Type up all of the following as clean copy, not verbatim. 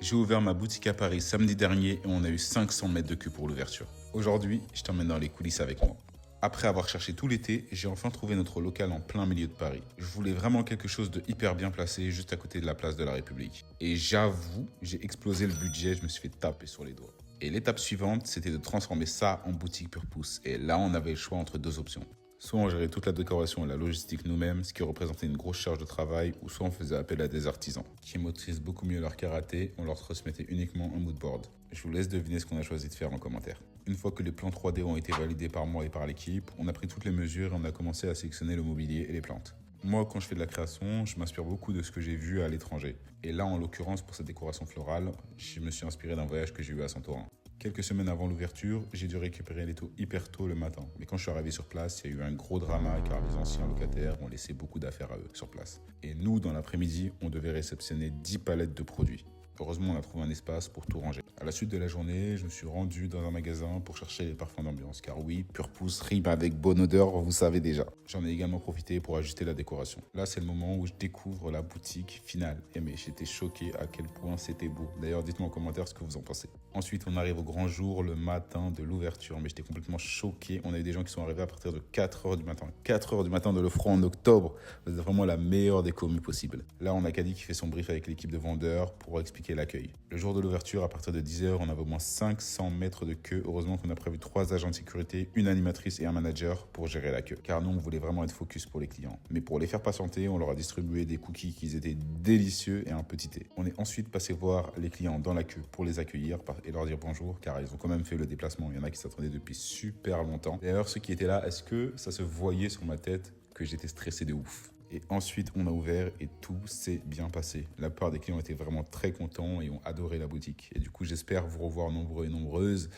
J'ai ouvert ma boutique à Paris samedi dernier et on a eu 500 mètres de queue pour l'ouverture. Aujourd'hui, je t'emmène dans les coulisses avec moi. Après avoir cherché tout l'été, j'ai enfin trouvé notre local en plein milieu de Paris. Je voulais vraiment quelque chose de hyper bien placé juste à côté de la place de la République. Et j'avoue, j'ai explosé le budget, je me suis fait taper sur les doigts. Et l'étape suivante, c'était de transformer ça en boutique Pure Pouce. Et là, on avait le choix entre deux options. Soit on gérait toute la décoration et la logistique nous-mêmes, ce qui représentait une grosse charge de travail, ou soit on faisait appel à des artisans, qui maîtrisent beaucoup mieux leur karaté, on leur transmettait uniquement un mood board. Je vous laisse deviner ce qu'on a choisi de faire en commentaire. Une fois que les plans 3D ont été validés par moi et par l'équipe, on a pris toutes les mesures et on a commencé à sélectionner le mobilier et les plantes. Moi, quand je fais de la création, je m'inspire beaucoup de ce que j'ai vu à l'étranger. Et là, en l'occurrence, pour cette décoration florale, je me suis inspiré d'un voyage que j'ai eu à Santorin. Quelques semaines avant l'ouverture, j'ai dû récupérer les taux hyper tôt le matin. Mais quand je suis arrivé sur place, il y a eu un gros drama car les anciens locataires ont laissé beaucoup d'affaires à eux sur place. Et nous, dans l'après-midi, on devait réceptionner 10 palettes de produits. Heureusement, on a trouvé un espace pour tout ranger. À la suite de la journée, je me suis rendu dans un magasin pour chercher les parfums d'ambiance. Car oui, Pure Pouce rime avec bonne odeur, vous savez déjà. J'en ai également profité pour ajuster la décoration. Là, c'est le moment où je découvre la boutique finale. Et mais j'étais choqué à quel point c'était beau. D'ailleurs, dites-moi en commentaire ce que vous en pensez. Ensuite, on arrive au grand jour, le matin de l'ouverture. Mais j'étais complètement choqué. On a eu des gens qui sont arrivés à partir de 4h du matin. 4h du matin de l'offrande en octobre. C'est vraiment la meilleure déco possible. Là, on a Caddy qui fait son brief avec l'équipe de vendeurs pour expliquer l'accueil. Le jour de l'ouverture, à partir de 10h, on avait au moins 500 mètres de queue. Heureusement qu'on a prévu 3 agents de sécurité, une animatrice et un manager pour gérer la queue. Car nous, on voulait vraiment être focus pour les clients. Mais pour les faire patienter, on leur a distribué des cookies qui étaient délicieux et un petit thé. On est ensuite passé voir les clients dans la queue pour les accueillir et leur dire bonjour, car ils ont quand même fait le déplacement. Il y en a qui s'attendaient depuis super longtemps. D'ailleurs, ceux qui étaient là, est-ce que ça se voyait sur ma tête que j'étais stressé de ouf? Et ensuite, on a ouvert et tout s'est bien passé. La plupart des clients étaient vraiment très contents et ont adoré la boutique. Et du coup, j'espère vous revoir nombreux et nombreuses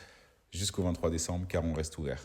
jusqu'au 23 décembre car on reste ouvert.